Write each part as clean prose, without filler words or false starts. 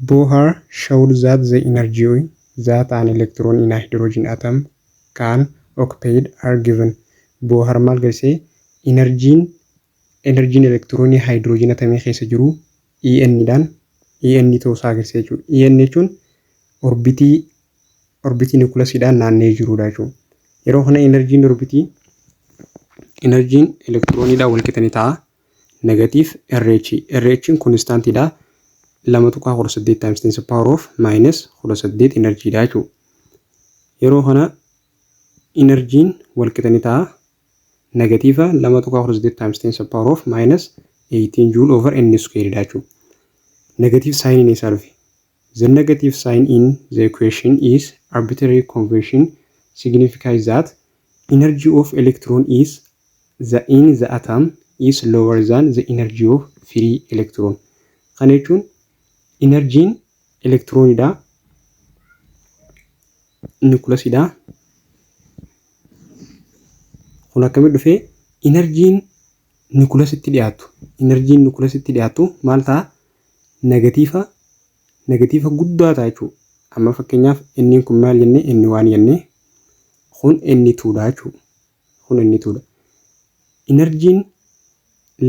Bohr showed that the energy that an electron in a hydrogen atom can occupy are given. Bohr maal agarsiise enerjiin elektiroonii hydrogen atomii keessa jiru En dhaan En ta'uu isaa agarsiisa jechuudha. En jechuun orbitii nucleusdhaan naanna'ee jirudha jechuudha. Yeroo kana enerjiin elektirooniidhaan wal qixanii ta'a. Negative RH constantidha. 2.18 times 10 power of minus 18 energy dha jechuudha. Yeroo kana energiin wal qixanii ta'a. Negative 2.18 times 10 power of minus 18 joule over n square dha jechuudha. Negative sign in itself. The negative sign in the equation is arbitrary convention signifies that energy of electron is in the atom is lower than the energy of free electron. Kana jechuun energiin elektiroonidha nucleusidha. Kun akkamitti dhufee energiin nucleusitti dhiyaatu maal ta'a? Negatiiva guddaa ta'a jechuudha. Amma fakkeenyaaf inni kun maal jennee inni waan jennee kun inni tuudha jechuudha. Kun inni tuudha. Energiin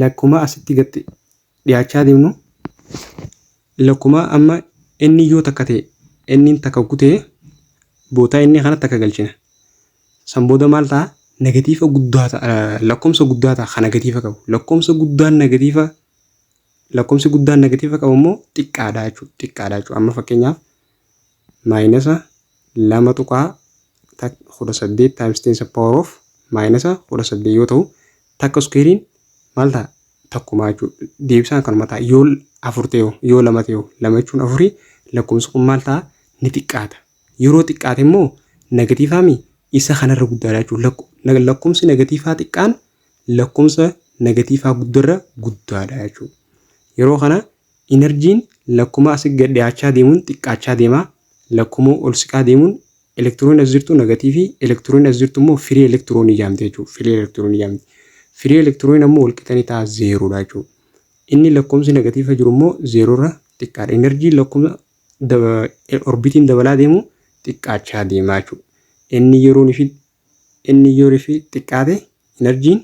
lakkuma asitti gatti dhiyaachaa deemnu lakkuma amma inni yoo takka ta'e inni takka kutee bootaa inni kana takka galchina. San booda maal ta'a? Negatiiva guddaa ta'a. Lakkoomsa guddaa ta'a kan negatiiva qabu. Lakkoomsi guddaan negatiiva qabu immoo xiqqaadha jechuudha. Amma fakkeenyaaf maayinasa 2.18 times 10 power of maayinasa 18 yoo ta'u takka squarein maal ta'a? Takkuma jechuudha. Deebisaan kanuma ta'a. Yoo 4 ta'e yoo 2 ta'e 2 jechuun 4 lakkoomsi kun maal ta'a? Ni xiqqaata. Yeroo xiqqaate immoo negatiivaami isa kanarra guddaadha jechuudha. Lakkoomsi negatiivaa xiqqaan lakkoomsa negatiivaa guddarra guddaadha jechuudha. Yeroo kana enerjiin lakkuma asii gad dhiyaachaa deemuun xiqqaachaa deema. Lakkuma ol siqaa deemuun elektiroonii as jirtu negatiivii, elektiroonii as jirtu immoo firii elektiroonii jaamte jechuudha. Firii elektiroonii ammoo wal qixanii ta'a 0 dha jechuudha. Inni lakkoomsi negatiiva jiru immoo 0 irra xiqqaadha. Enerjiin lakkuma orbitiin dabalaa deemu xiqqaachaa deemaa jechuudha. Inni yeroo fi xiqqaate enerjiin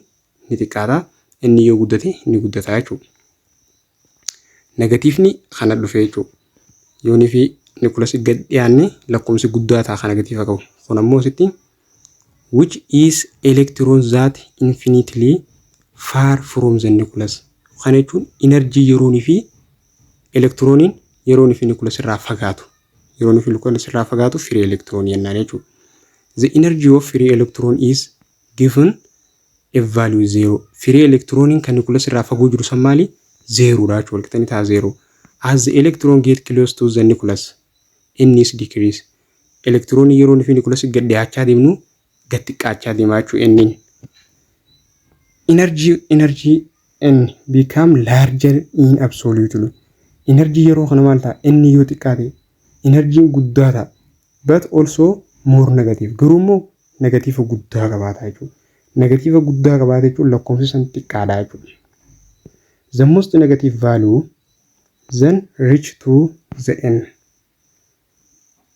ni xiqqaata. Inni yoo guddate ni guddata jechuudha. Negatiivni kana dhufee jechuudha. Yoonii fi nucleus gad dhiyaanne lakkoomsi guddaa ta'a kan negatiiva qabu. Kun ammoo asitti which is electrons that infinitely far from the nucleus. Kana jechuun enerjii yeroonii fi elektirooniin yeroonii fi nucleus irraa fagaatu. Yeroonii fi nucleus irraa fagaatu free electron jennaan jechuudha. The energy of free electron is given a value 0. Free electroniin kan nucleus irraa fagoo jiru san maali? 0 dha jechuudha. Walqixanii ta'a 0. As the electron get close to the nucleus, n is decrease. Electronii yeroonii fi nucleus gad dhiyaachaa deemnu gad xiqqaachaa deemaa jechuudha n. Energy n become larger in absolutely. Energy yeroo kana maal ta'a? N yoo xiqqaate energiin guddaa ta'a. But also more negative. Garuu immoo negatiiva guddaa qabaata jechuudha. Negatiiva guddaa qabaata jechuun lakkoomsi san xiqqaadha jechuudha. The most negative value then reach to the n.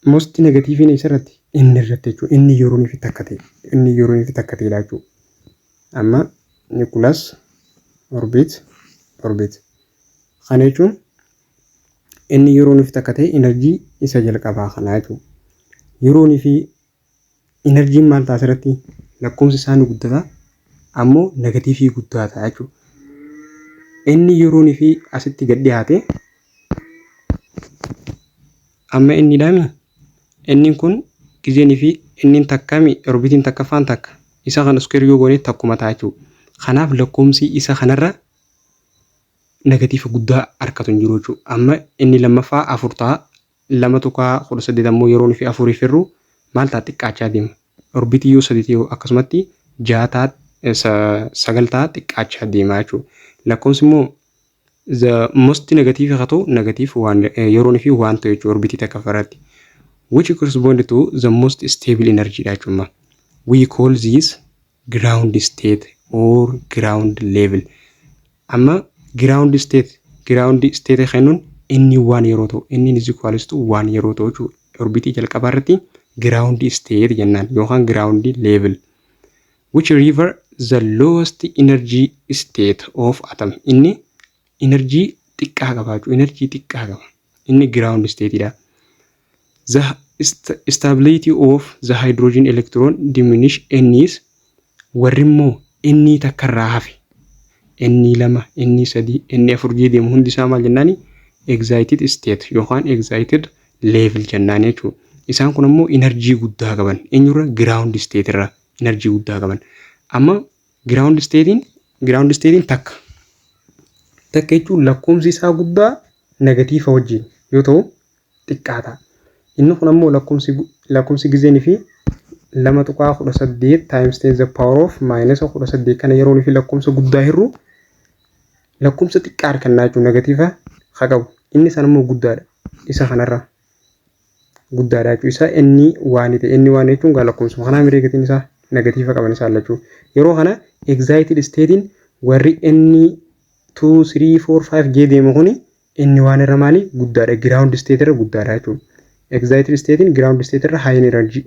Most negative in isarratti inni irratti jechuudha. Inni yeroonii fi takka ta'e. Inni yeroonii fi takka ta'edha jechuudha. Amma nucleus orbit. Kana jechuun inni yeroonii fi takka ta'e enerjii isa jalqabaa kana jechuudha. Yeroonii fi enerjiin maal ta'a asirratti? Lakkoomsi isaa ni guddata. Ammoo negatiivii guddaa ta'a jechuudha. Inni yeroonii fi asitti gad dhiyaate amma inni dhaami. Inni kun gizeenii fi inni takkami orbitiin takkaffaan takka. Isa kana square yoo goone takkuma ta'a jechuudha. Kanaaf lakkoomsi isa kanarra negatiiva guddaa harkatu hin jiru jechuudha. Amma inni lammaffaa 4 ta'a. 2.18 ammoo yeroonii fi 4 firru maal ta'a? Xiqqaachaa deema. Orbitii yoo 3 ta'e akkasumatti 6 ta'a 9 ta'a xiqqaachaa deemaa jechuudha. Lakkoomsi immoo the most negative haa ta'u negative yeroonii fi 1 ta'e jechuudha orbitii takkafarratti. Which correspond to the most stable energy dha jechuudha. We call this ground state or ground level. Amma ground state kennuun inni 1 yeroo ta'u inni is equals to 1 yeroo ta'u jechuudha. Orbitii jalqabaa irratti ground state jennaan yookaan ground level. Which river the lowest energy state of atom. Inni energy xiqqaa qaba jechuudha. Energy xiqqaa qaba. Inni ground state dha. The stability of the hydrogen electron diminish N's warri immoo inni takkarraa hafe inni 2 inni 3 inni 4 jedhamu hundi isaa maal jennaani excited state yookaan excited level jennaan jechuudha. Isaan kun immoo energy guddaa qaban eenyurra ground state irra energy guddaa qaban. Amma ground statein takka jechuun lakkoomsi isaa guddaa negatiifa wajjin yoo ta'u xiqqaata. Inni kun ammoo lakkoomsi gizeenii fi 2.18 times 10 the power of minus 18 kana yeroo fi lakkoomsa guddaa hirru lakkoomsa xiqqaa harkannaa jechuun negatiifa haa qabu. Inni san ammoo guddaadha. Isa kanarra guddaadha jechuun isaa inni waan ta'e inni waan jechuun gaa lakkoomsa kanaa mireegatiin isaa negatiifa qaban isaa lachuu. Yeroo kana excited statein warri inni 2 3 4 5 jedhamu kuni inni waan irra maali guddaadha. Ground state irra guddaadha jechuudha. Excited state in ground state irra high energy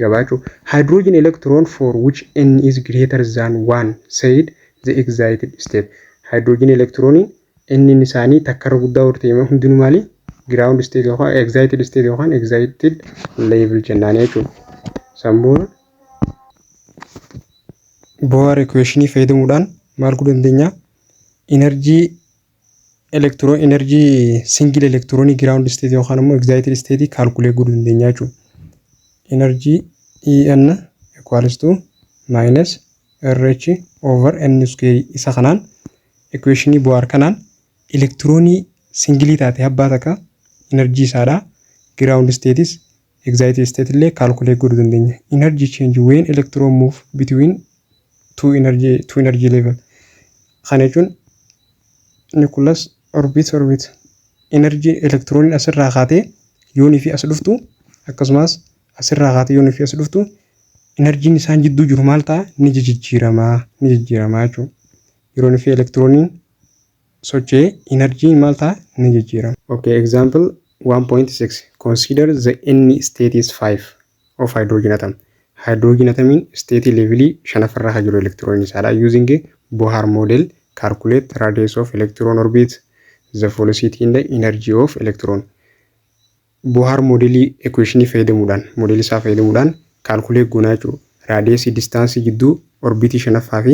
qaba jechuudha. Hydrogen electron for which N is greater than 1 said the excited state. Hydrogen electron inni isaanii takkarra guddaa ta'e hundinuu maali ground state yookaan excited state yookaan excited level jennaan jechuudha. Sambuun Bohr equation fayyadamuudhaan maal godhuu dandeenya? Energy single electron ground state yookaan immoo excited state calculate godhuu dandeenya jechuudha. Energy En equals to minus RH over N square isa kanaan equation Bohr kanaan electronii single taate abbaa takka energy isaadha ground state is excited state illee calculate godhuu dandeenya. Energy change when electron move between two energy level. Kana jechuun nucleus orbit energy electron asirraa kaatee yoonii fi as dhuftu akkasumas asirraa kaatee yoonii fi as dhuftu energy isaan jidduu jiru maal ta'a ni jijjiiramaa jechuudha. Yoonii fi electroniin sochee energy maal ta'a ni jijjiirama. Okay, example 1.6 consider the N state is 5 of hydrogen atom. Hydrogen atomin state level shanafarra haa jiru electron isaadha. Using Bohr model calculate radius of electron orbit, the velocity and the energy of electron. Bohr model equation fayyadamuudhaan calculate goonaa jechuudha. Radius distance jidduu orbit shanaffaa fi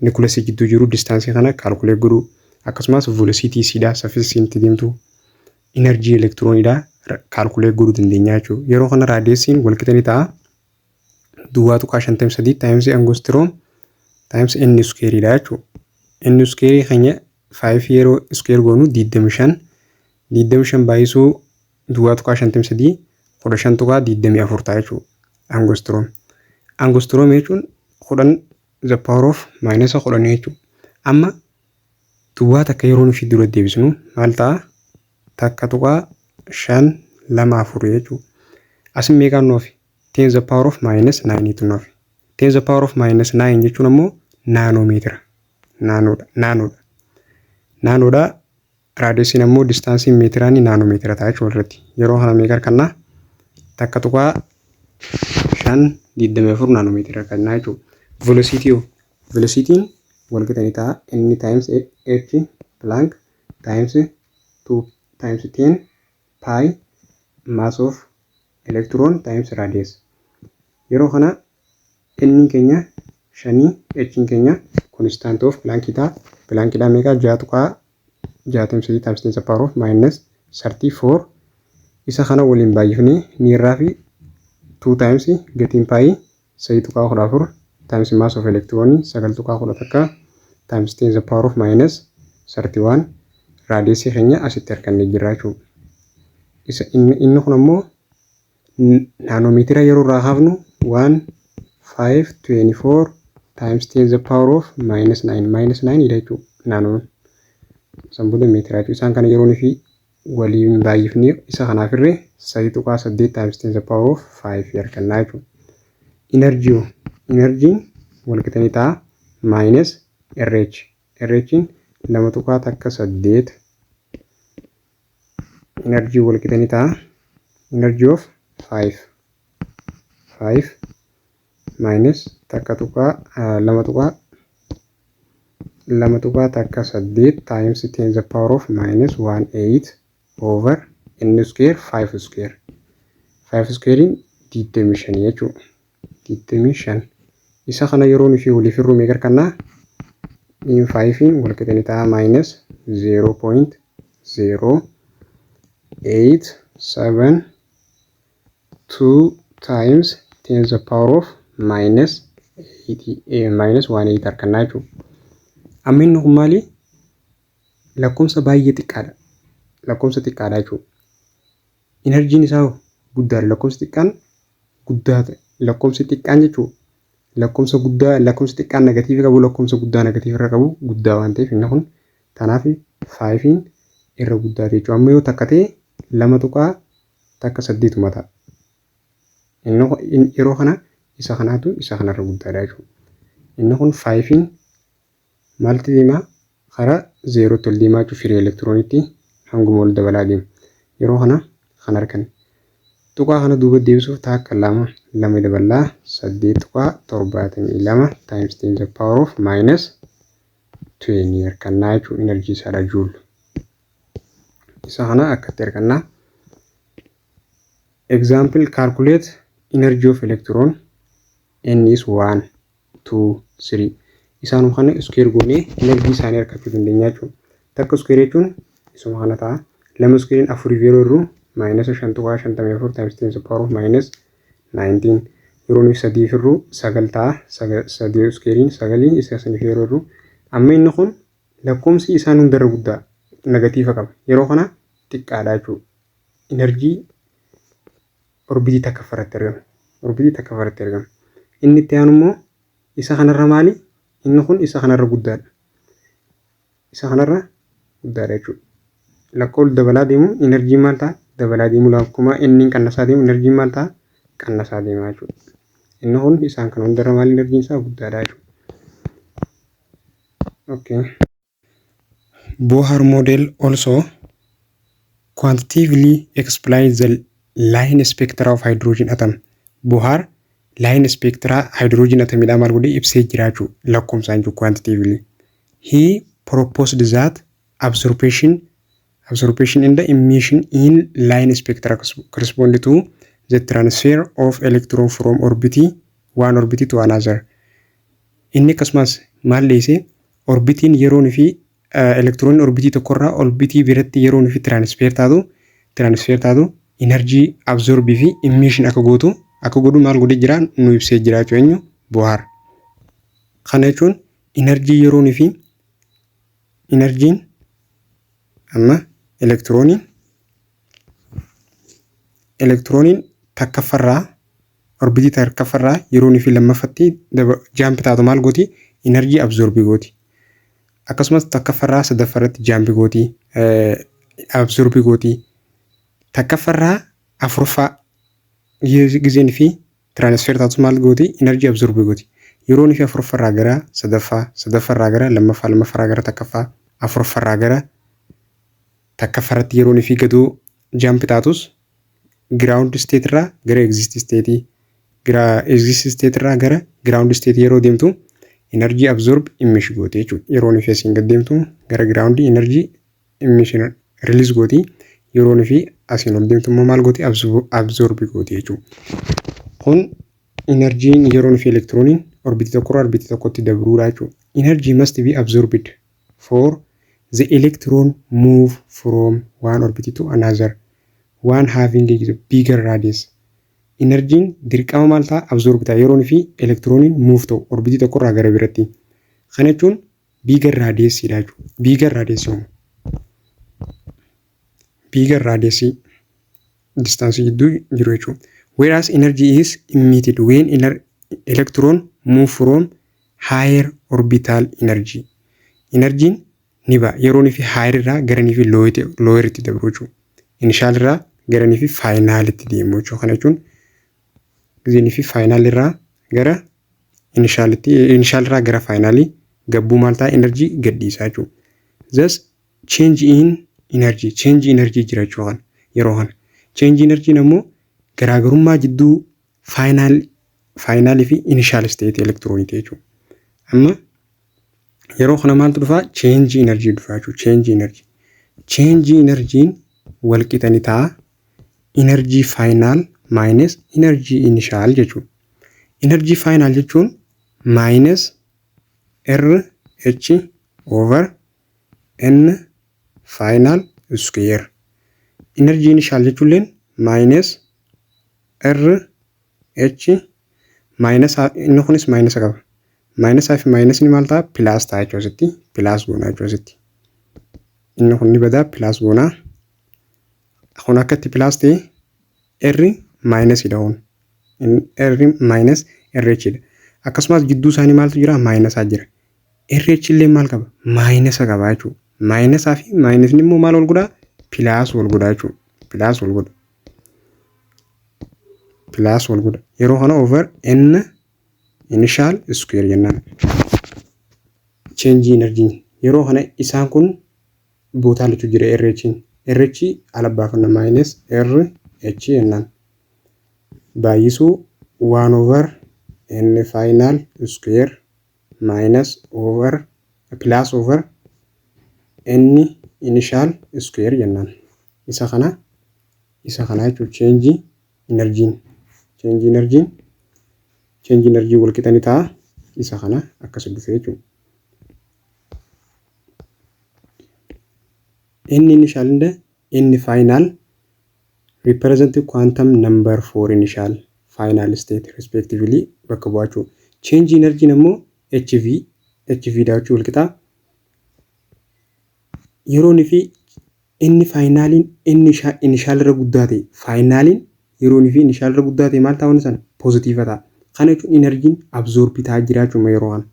nucleus jidduu jiru distance kana calculate godhu. Akkasumas velocity isiidha saffisinti deemtu energy electron idha calculate godhuu dandeenya jechuudha. Yeroo kana radiusin wal qixanii ta'a. Duwwaa tuqaa 53 times angstrom times n square dha jechuudha. N square keenya 5 yeroo square goonu 25 baay'isuu duwwaa tuqaa 53 15 tuqaa 24 ta'a jechuudha. Angstrom jechuun 10 the power of minus 10 jechuudha. Amma duwwaa takka yeroo nufi dura deebisnu maal ta'a? Takka tuqaa 5 2 4 jechuudha. Asin meeqaan nuufi? 10 the power of minus 9 tu nuufi. 10 the power of minus 9 jechuun ammoo naanomeetira. Naanoodha. Raadiyeesiin ammoo distaansiin meetiraanii naanomeetira ta'a jechuudha irratti. Yeroo kana meeqa argannaa? Takka tuqaa 5.24 naanomeetira argannaa jechuudha. Velocity'n wal qixanii ta'a. N times h Planck times 2 times 10 pi mass of electron times radius. Yeroo kana n keenya 5 h keenya constant of Planck ta'a. Planck dha meeqa 6.63 times 10 power of minus 34. Isa kana waliin baay'ifnee ni irraa fi 2 times gatiin pi 3.14 times mass of electron 9.11 times 10 power of minus 31 radius keenya asitti argannee jirra jechuudha. Isa inni kun ammoo naanomeetira yeroo irraa hafnu 1524 times 10 power of minus 9 idha jechuudha. Naanoon sambuudha meetira jechuudha. Isaan kana yeroo fi waliin baay'ifnee isa kanaaf irree 3.8 times 10 power of 5 argannaa jechuudha. Energy wal qixanii ta'a minus RH. RH'n 2.8 energy wal qixanii ta'a. Energy of 5 minus takka tuqaa lama tuqaa takka 8 times 10 to the power of minus 18 over n square 5 square. 5 square in 25 jechuudha. 25 isa kana yeroo nufi waliif hir'uu meeqa kanna in 5 in wal qixanii ta'a minus 0.0872 times 10 to the power of minus 18 harkannaa jechuudha. Amma inni kun maali? Lakkoofsa baay'ee xiqqaadha. Lakkoofsa xiqqaadha jechuudha. Enerjiin isaa guddaadha. Lakkoofsi xiqqaan guddaadha. Lakkoofsi xiqqaan jechuudha. Lakkoofsi xiqqaan negatiivii qabu lakkoofsa guddaa negatiivii irra qabu guddaa waan ta'eef inni kun kanaaf 5 irra guddaa jechuudha. Amma yoo takka ta'e 2 tuqaa takka 8 mata. Inni yeroo kana isa kanaatu isa kanarra guddaadha jechuudha. Inni kun 5 maalti deemaa karaa 0 tti ol deemaa jechuudha. Firii elektirooniitti hanguma ol dabalaa deema. Yeroo kana kan argan. Tuqaa kana duuba deebisuuf takka 2 dabalaa 8 tuqaa 72 times 10 to the power of minus 20 harkannaa jechuudha. Energy isaadha joule. Isa kana akkatti harkannaa. Example, calculate energy of electron. N is 1, 2, 3. Isaanuma kana square goonee energy isaanii harkachuu dandeenya jechuudha. Takka square jechuun isuma kana ta'a. 2 square in 4 yeroo irru minus 5 tuqaa 54 times 10 to the power of minus 19. Yeroo nuyi 3 irru 9 ta'a. 3 square in 9 isa saniif yeroo irru. Amma inni kun lakkoomsi isaan hundarra guddaa negatiiva qaba. Yeroo kana xiqqaadha jechuudha. Energy orbitii takka farratti argama. Inni itti aanu immoo isa kanarra maali? Inni kun isa kanarra guddaadha. Jechuudha. Lakkoofsi dabalaa deemu energy maal ta'a? Dabalaa deemu lakkuma inni qannasaa deemu energy maal ta'a? Qannasaa deema jechuudha. Inni kun isaan kana hundarra maali energy isaa guddaadha jechuudha. Okay. Bohr model also quantitatively explains the line spectra of hydrogen atom. Bohr line spectra hydrogen atom ila maal godhe ibsee jira jechuudha. Lakkoomsaan jechuudha quantitatively. He proposed that absorption and the emission in line spectra correspond to the transfer of electron from one orbit to another. Inni akkasumas maal leese orbitiin yeroon fi electron orbitii tokkorraa orbitii biratti yeroon fi transfer taatu energy absorb fi emission akka godhu maal godhe jira nu ibsee jira jechuudha Bohr. Kana jechuun energy yeroon fi energiin amma elektirooniin takkaffarraa orbitii takkaffarraa yeroon fi lammaffatti jaampi taatu maal gooti energy absorb gooti. Akkasumas takkaffarraa sadaffarratti jaampi gooti absorb gooti. Takkaffarraa afurfaa gizeen fi transfer taatu maal gooti energy absorb gooti. Yeroon fi afurfarraa gara sadaffarraa gara lammaffaa gara takkaffaa afurfarraa gara takkaffarratti yeroon fi gaduu jaampi taatus ground state irraa gara exist state irraa gara ground state yeroo deemtu energy absorb emission gooti jechuudha. Yeroon fi asiin gad deemtu gara ground energy emission release gooti. Yeroon fi asiin ol deemtu immoo maal gooti absorb gooti jechuudha. Kun enerjiin yeroon fi elektirooniin orbitii tokkorraa orbitii tokkotti dabruudha jechuudha. Energy must be absorbed for the electron move from one orbit to another, one having a bigger radius. Energiin dirqama maal ta'a absorb ta'a yeroon fi elektirooniin move ta'u orbitii tokkorraa gara biraatti. Kana jechuun bigger radius dha jechuudha. Bigger radius distance gidduu jiru jechuudha. Whereas energy is emitted when electron move from higher orbital energy. Energiin ni ba'a yeroon fi higher irraa gara ni fi lower itti dabru jechuudha. Initial irraa gara ni fi final itti deemu jechuudha. Kana jechuun gizeen fi final irraa gara initial irraa gara final gabbuu maal ta'a energy gadhiisaa jechuudha. Thus change in energy jira jechuudha. yeroo kana. Change energy ammoo garaagarummaa jidduu final fi initial state electronii jechuudha. Amma yeroo kana maaltu dhufaa? Change energy dhufaa jechuudha. Change energy wal qixani ta'a energy final minus energy initial jechuudha. Energy final jechuun minus RH over N final square. Energy initial jechuun minus RH minus inni kunis minus qaba. Minus fi minus ni maal ta'a? Plus ta'a jechuudha. Plus goonaa jechuudha. Inni kun ni badaa plus goonaa. Kun akkatti plus ta'e R minus ida'uun. R minus RH dha. Akkasumas jidduu isaanii maaltu jira? Minus jira. RH illee maal qaba? Minus qaba jechuudha. Minus fi minus ni immoo maal wal godhaa? Plus wal godhaa jechuudha. Plus wal godha. Plus wal godha. Yeroo kana over N initial square jennaan. Change energy. Yeroo kana isaan kun bootaa lachuu jira RH. RH ala baafanna minus RH jennaan. Baay'isuu 1 over N final square minus over plus over N initial square jennaan. Isa kana jechuun change energy wal qixani ta'a. Isa kana akkas dhufee jechuudha. N initial and N final represent quantum number for initial final state respectively bakka bu'aa jechuudha. Change energy ammoo HV daachuu wal qixaa. Yeroon fi inni finaliin initial irra guddaa ta'e finaliin yeroon fi initial irra guddaa ta'e maal ta'uun sana positive ta'a. Kana jechuun energy absorb ta'aa jiraachuu yeroo kana.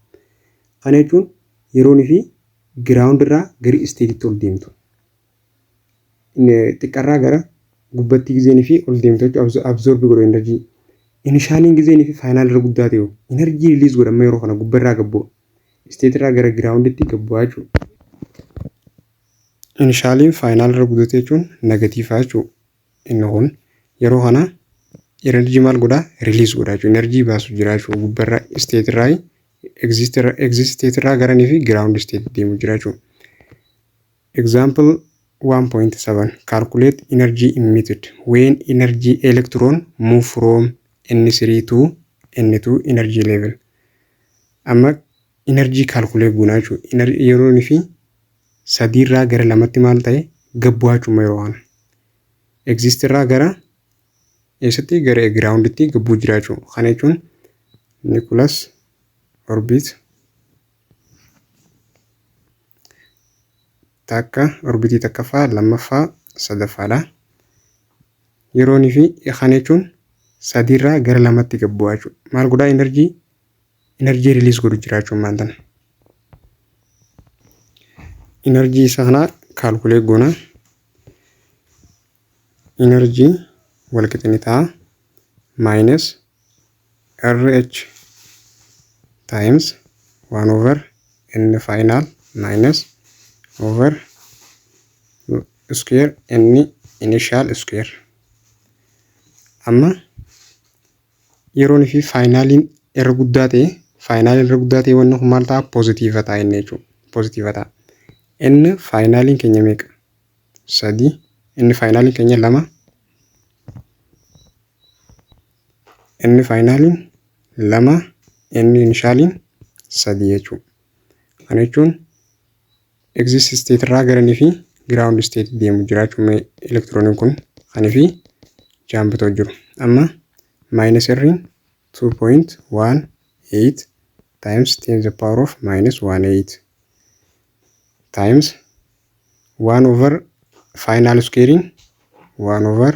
Kana jechuun yeroon fi ground irraa gara state ol deemtu. Xiqqarraa gara gubbatti gizeen fi ol deemtu absorb godhu energy. Initialiin gizeen fi final irra guddaa ta'e energy release godhama yeroo kana gubbarraa gabbu'a. State irraa gara grounditti gabbu'a jechuudha. Initialiin final irra guddate jechuun negative jechuudha. Inni kun yeroo kana energy maal godhaa? Release godhaa jechuudha. Energy baasu jira jechuudha. Gubbarraa state irraa exist state irraa gara fi ground state deemu jira jechuudha. Example 1.7 calculate energy emitted when energy electron move from N3 to N2 energy level. Amma energy calculate goonaa jechuudha. Yeroo fi sadiirraa gara lamatti maal ta'e gabbu'aa jechuudha yeroo kana. Exist irraa gara eessatti gara grounditti gabbuu jira jechuudha. Kana jechuun nucleus orbit takka orbitii takkaffaa lammaffaa sadaffaadha. Yeroon fi kana jechuun sadiirraa gara lamatti gabbu'aa jechuudha. Maal godhaa? Energy release godhu jira jechuudha maal tana. Energy isa kana calculate goona. Energy wal qixani ta'a minus RH times 1 over N final minus over square N initial square. Amma yeroon fi finaliin irra guddaa ta'e wanni kun maal ta'a? Positive ta'a inni jechuudha. Positive ta'a. N finaliin keenya meeqa? 3. N finaliin keenya 2. N finaliin 2. N initialiin 3 jechuudha. Kana jechuun exist state irraa gara fi ground state deemu jira jechuudha. Electroniin kun kana fi jambitoo jiru. Amma minus R 2.18 times 10 to the power of minus 18 times 1 over final squaring 1 over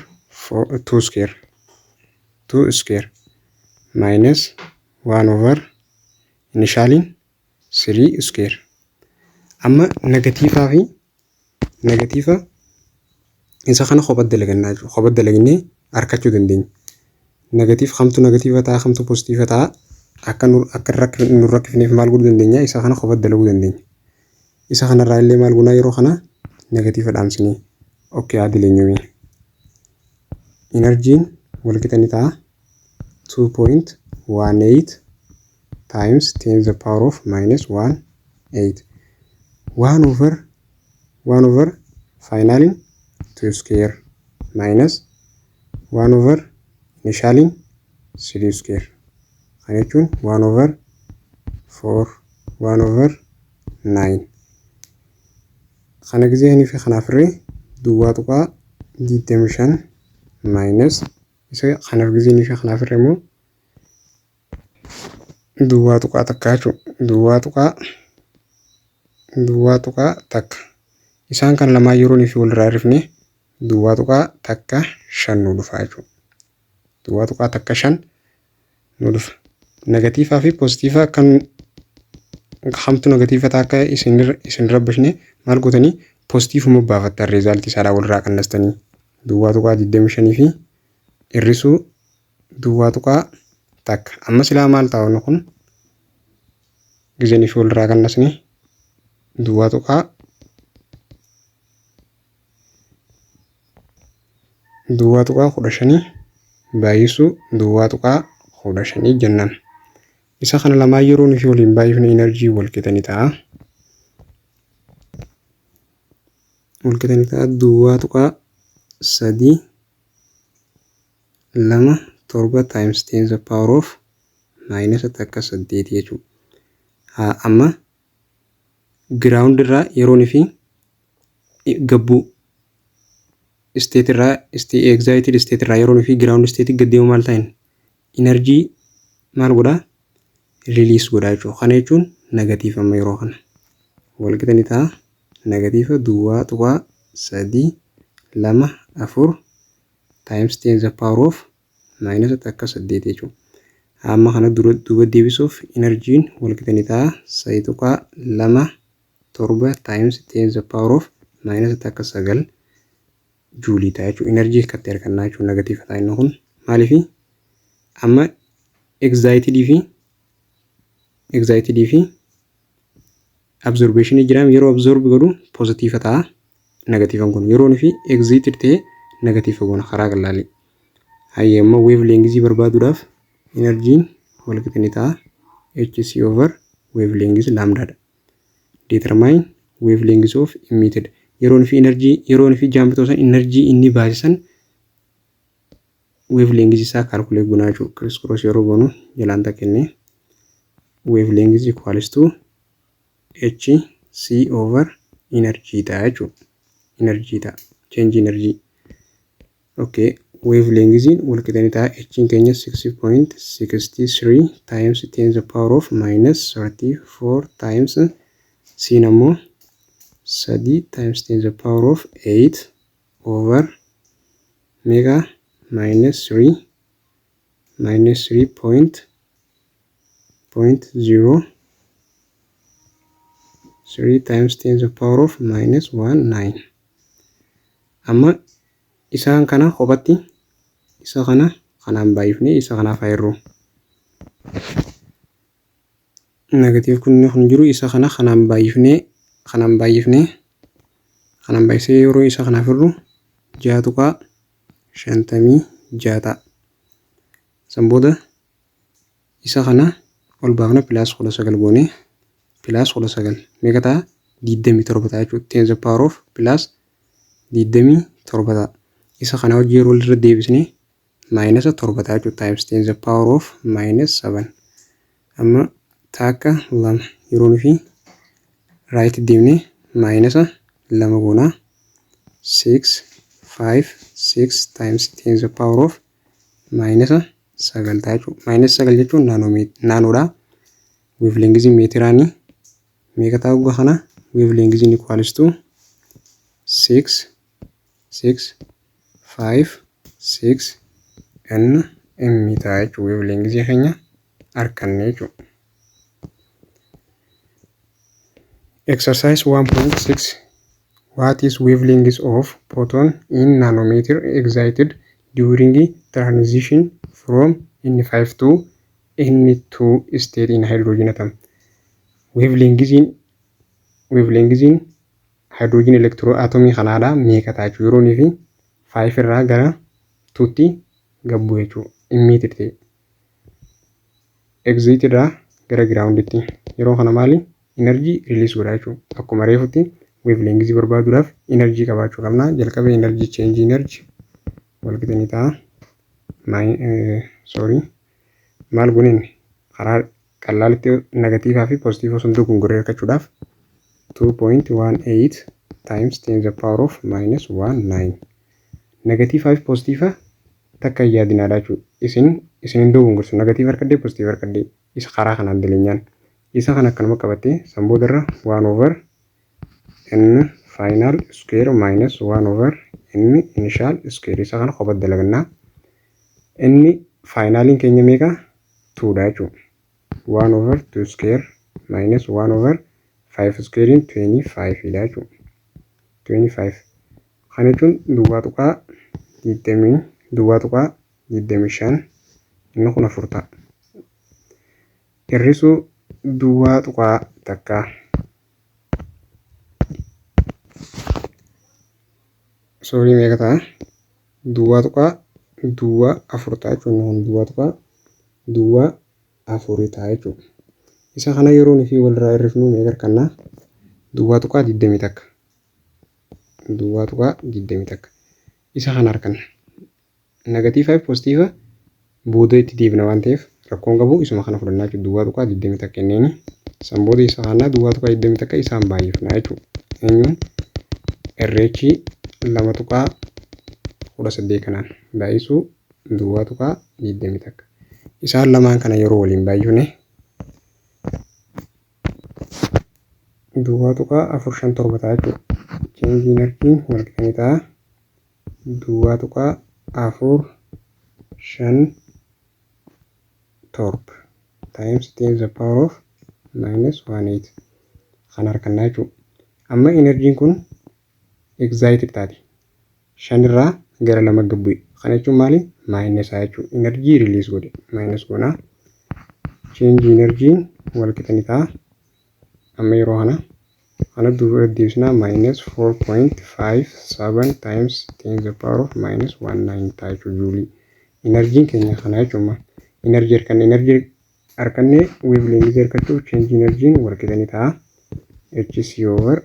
2 square minus 1 over initialing 3 square. Amma negatiifa isa kana kophaatti dalagannaa jechuudha. Kophaatti dalagnee harkachuu dandeenya. Negatiif kamtu negatiifa ta'a kamtu positiifa ta'a akka nu rakkifneef maal godhuu dandeenya? Isa kana kophaatti dalaguu dandeenya. Isa kanarraa illee maal goonaa yeroo kana negatiifa dhaamsinee okay haa dileenyuumi. Energiin walqixa ni ta'a 2.18 times 10 the power of minus 18 1 over finally 2 square minus 1 over initially 3 square kan jechuun 1 over 4 1 over 9 kana gisee fi kanaaf irree duwwaa tuqaa 25 minus isa kanaaf gisee fi kanaaf irree immoo duwwaa tuqaa takka jechuudha. Duwwaa tuqaa takka isaan kan lamaa yeroo fi wal irraa rifne duwwaa tuqaa takka 5 nu dhufa jechuudha. Duwwaa tuqaa takka 5 nu dhufa. Negatiivaa fi poozitiivaa kan hamtu negatiiva takka isin rabbashne maal gootanii poozitiivuma baafattan riizaaltii isaa wal irraa qannastanii duwwaa tuqaa 25 fi hir'isuu duwwaa tuqaa takka. Amma silaa maal ta'u kun gisee fi wal irraa qannasne duwwaa tuqaa 15 baay'isuu duwwaa tuqaa 15 jennaan. Isa kana lamaa yeroo fi waliin baay'ifne enerjii walqixa ni ta'a. Duwwaa tuqaa 3 2 7 times 10 the power of minus takka 8 jechuudha. Amma ground irraa yeroo fi gabbuu state irraa excited state irraa yeroo fi ground state gaddeemu maal ta'in enerjii maal godhaa release godhaa jechuudha. Kana jechuun negatiiva amma yeroo kana walqixa ni ta'a. Negatiiva duwwaa tuqaa 3 2 4 times 10 the power of minus takka 8 jechuudha. Amma kana duuba deebisuuf enerjiin walqixa ni ta'a 3 tuqaa 2 7 times 10 the power of minus takka 9 juulii ta'a jechuudha. Enerjii akkatti argannaa jechuudha negatiiva ta'a inni kun maaliif amma excited fi absorption jiraam yeroo absorb godhu poozitiiva ta'a negatiivan kun yeroo fi excited ta'e negatiiva goona karaa gallaali. Hayyee amma wavelength barbaaduudhaaf energiin walqixa ni ta'a hc over wavelength lambda dha. Determine wavelength of emitted yeroo fi jaambitoosan enerjii inni baasisan wavelength isaa calculate goonaa jechuudha. Criss cross yeroo goonu jalaan takkenne wavelength equals to hc over energy ta'a jechuudha. Energy ta'a change energy. Okay, wavelength walqixa ni ta'a h keenya 6.63 times 10 the power of minus 34 times c ammoo 3 times 10 the power of 8 over mega minus 3.0 3 times 10 the power of minus 19. Amma isaan kana kophaatti isa kana kanaan baay'ifne isa kanaaf ayirru negatiiv kun jiru isa kana kanaan baay'isee yeroo isa kanaaf irru 6 tuqaa 56 ta'a. San booda isa kana ol baafna pilaas 19 goone pilaas 19 meeqa ta'a 27 ta'a jechuudha. 10 the power of pilaas 27 ta'a. Isa kana hojii yeroo irra deebisne minus 7 ta'a jechuudha. Times 10 the power of minus 7. Amma takka 2 yeroo fi right deemne minus 2 goona 6 5 6 times 10 the power of minus 9 ta'a jechuudha. Minus 9 jechuun naanoodha. Wavelength meetiraani meeqa ta'a gugga kana wavelength equals to 6 5 6 m ta'a jechuudha. Wavelength keenya arganne jechuudha. Exercise 1.6 What is wavelength of photon in nanometer excited during transition from N5 to N2 state in hydrogen atom? Wavelength hydrogen electron atomii kanaadha meeqa ta'a jechuudha. Yeroo fi 5 irraa gara tuutti gabbu jechuudha. Immiitir ta'e. Exit irraa gara giraawunditti yeroo kana maali enerjii riliis godha jechuudha. Akkuma reefutti wavelength barbaaduudhaaf enerjii qabaachuu qabna. Jalqaba enerjii change energy walqixanii ta'a. Maal gunin karaa qallaalitti negatiivaa fi pozitiivaa osoo gurguree argachuudhaaf 2.18 times 10 the power of minus 19. Negatiivaa fi pozitiivaa takka yaadinaadha jechuudha. Isin gurgursu negatiiva harkadee pozitiiva harkadee isa karaa kanaan daleenyaan isa kan akkanuma qabattee samboodarra 1 over n final square minus 1 over n initial square isa kana qofa dalagannaa. Inni finaliin keenya meeqa 2 dha jechuudha. 1 over 2 square minus 1 over 5 square in 25 dha jechuudha. 25 kana jechuun duwwaa tuqaa 20 duwwaa tuqaa 25 inni kun 4 ta'a. Hir'isuu duwwaa tuqaa takka meeqa ta'a? Duwwaa tuqaa duwwaa 4 ta'a jechuudha. Duwwaa tuqaa duwwaa 4 ta'a jechuudha. Isa kana yeroo fi walirraa hir'ifnu meeqa argannaa? Duwwaa tuqaa 20 takka. Duwwaa tuqaa 20 takka. Isa kana arganna. Negatiivaa fi pozitiiva booda itti deebina waan ta'eef rakkoon qabu isuma kana fudhannaa jechuudha. Duwwaa tuqaa 20 takka inneeni sambooda isa kana duwwaa tuqaa 20 takka isaan baay'ifna jechuudha. Eenyuun RH 2 tuqaa 18 kanaan baay'isuu duwwaa tuqaa 20 takka. Isaan lamaan kana yeroo waliin baay'ifne duwwaa tuqaa 457 ta'a jechuudha. Change energiin walqixanii ta'a. Duwwaa tuqaa 457 times 10 the power of minus 18 kan argannaa jechuudha. Amma energiin kun excited taati. 5 irraa gara 2 gabbu'e. Kana jechuun maali? Minus jechuudha. Energy release godhe. Minus goona. Change energiin walqixanii ta'a. Amma yeroo kana dura deebisnaa minus 4.57 times 10 the power of minus 19 ta'a jechuudha juulii. Energiin keenya kana jechuudha. Energy harkannee wavelength harkachuuf change energiin walqixanii ta'a. HC over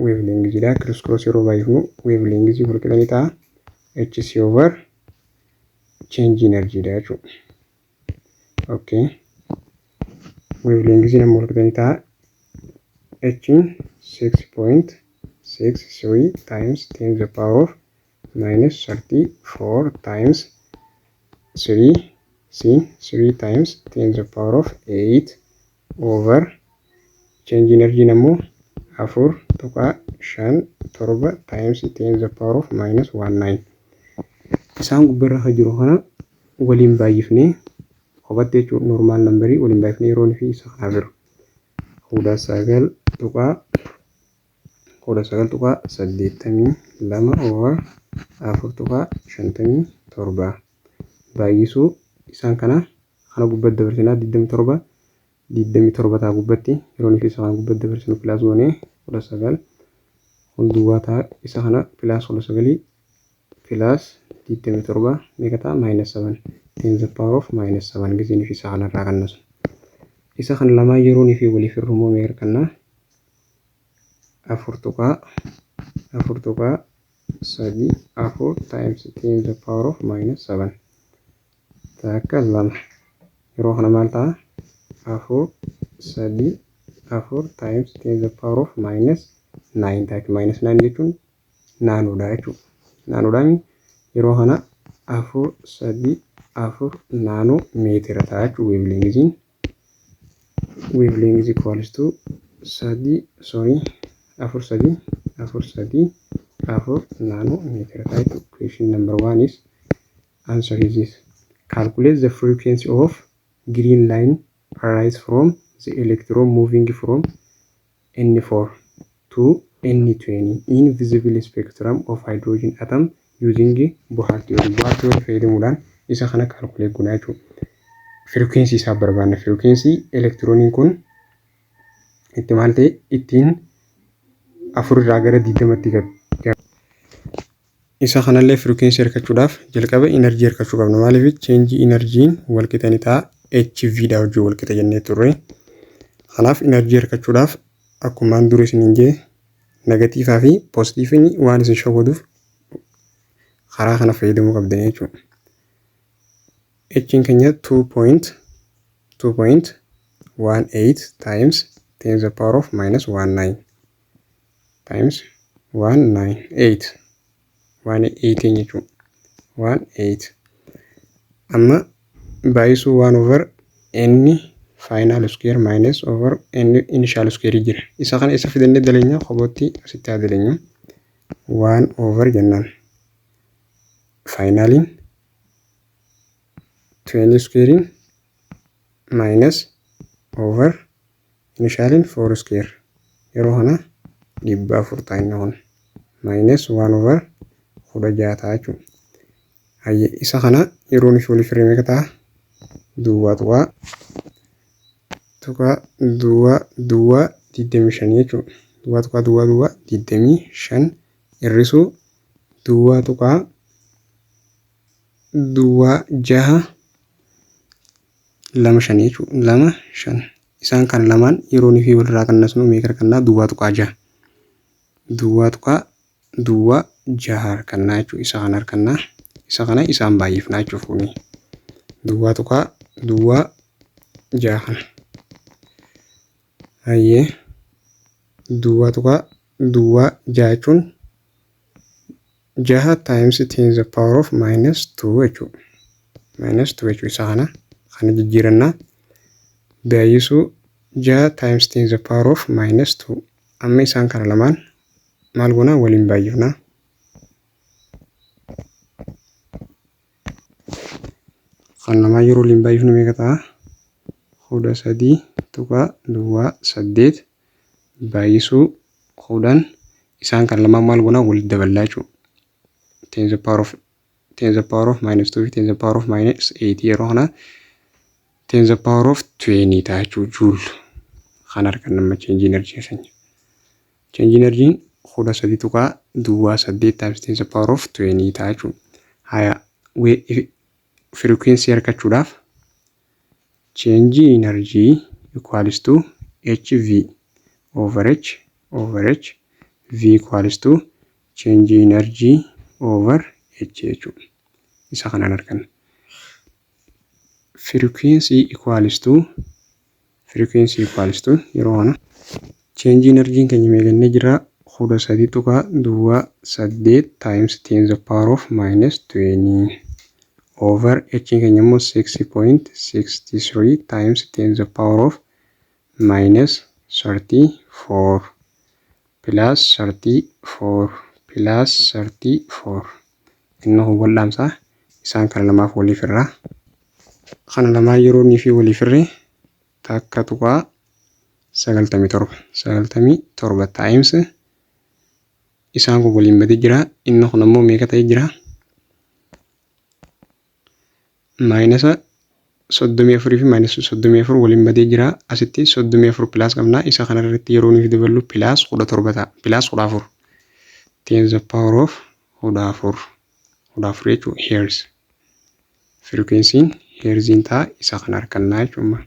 wavelength dha. Cross yeroo baay'ifnu wavelength walqixanii ta'a. HC over change energy dha jechuudha. Okay. Wavelength nama walqixanii ta'a. H 6.63 times 10 the power of minus 34 times 3 times 10 the power of 8 over change energy namu 4 tuqaa 5 7 times 10 the power of minus 19. Isaan gubbarra jiru kana waliin baay'ifnee qofattee jechuudha. Normaal nambarii waliin baay'ifnee yeroo fi isa kana jiru. 19 tuqaa 82 over 4 tuqaa 57 baay'isuu isaan kana gubbatti dabarsinaa 27 ta'a gubbatti yeroo fi isa kana gubbatti dabarsinu pilaas goonee 19 hunduwaa ta'a isa kana pilaas 19 pilaas 27 meeqa ta'a minus 7 10 the power of minus 7 gisini fi isa kana irraa kannasu. Isa kan lamaa yeroo fi waliif hir'umoo meeqa argannaa? 4 tuqaa 3 4 times 10 the power of minus 7 takka 2 yeroo kana maal ta'a? 4 3 4 times 10 the power of minus 9 takka. Minus 9 jechuun naanoodha jechuudha. Naanoodhaan yeroo kana 4 3 4 naanoo meetira ta'a jechuudha. Wavelength equals to 4 nanometer. Question number 1 is answer is this. Calculate the frequency of green line arise from the electron moving from N4 to N20 in visible spectrum of hydrogen atom using Bohr theory. Bohr theory fayyadamuudhaan isa kana calculate goona jechuudha. Frequency isaa barbaanna. Frequency electroniin kun itti maal ta'e ittiin 4 irraa gara 20tti isa kanallee frequency harkachuudhaaf jalqaba energy harkachuu qabna. Maaliif change energiin wal qixa ni ta'a HV dha wajjin wal qixa jennee turre. Kanaaf energy harkachuudhaaf akkumaan dura isiniin jee negatiivaa fi positiivni waan isin shawwaduuf karaa kana fayyadamuu qabdan jechuudha. H'n keenya 2.18 times 10 to the power of minus 19 times 198 jechuudha. 18 amma baay'isuu 1 over n final square minus over n initial square jira. Isa kana isa fidannee daleenya qobotti asitti haa daleenyu 1 over jennaan finaliin 20 square minus over initialin 4 square yeroo kana 400 ta'in minus 1 over 16 ta'a jechuudha. Hayye isa kana yeroo ni fuuli firee meeqa ta'a? Duwwaa 25 jechuudha. Duwwaa 25 hir'isuu duwwaa 6 25 jechuudha. 25 isaan kan lamaan yeroo ni fi walirraa qannasnu meeqa argannaa? Duwwaa 6 argannaa jechuudha. Isa kana argannaa. Isa kana isaan baay'ifnaa jechuudha. Duwwaa 6 kana. Hayyee duwwaa 6 jechuun 6 times 10 to the power of minus 2 jechuudha. Minus 2 jechuudha. Isa kana jijjiirannaa baay'isuu 6 times 10 to the power of minus 2 amma isaan kana lamaan maal goona waliin baay'ifnaa. Kan lamaan yeroo waliin baay'ifnu meeqa ta'a? 13.8 baay'isuu 10 isaan kan lamaan maal goona waliin daballaa jechuudha. 10 to the power of minus 2 10 to the power of minus 8 yeroo kana 10 to the power of 20 ta'a jechuudha. Joule kan argan nama change energy keenya. Change energy 13.8 times 10 to the power of 20 ta'a jechuudha. Haya frequency harkachuudhaaf change energy equals to HV over H V equals to change energy over H jechuudha. Isa kanaan argan. Frequency equals to yeroo kana change energy keenya meeqannee jira? 13.8 times 10 to the power of minus 20 over H keenya immoo 6.63 times 10 to the power of minus 34 plus 34 inni wal'aamsaa isaan kana lamaaf waliif irraa kana lamaan yeroo ni fi waliif irree takka tuqaa 97 times isaan kun waliin badee jira. Inni kun ammoo meeqa ta'ee jira? Minus 34 fi minus 34 waliin badee jira. Asitti 34 plus qabna. Isa kana irratti yeroo ni daballu plus 17 ta'a. Plus 14. 10 to the power of 14 jechuudha. Hertz. Frequency hertziin ta'a isa kana argannaa jechuudha.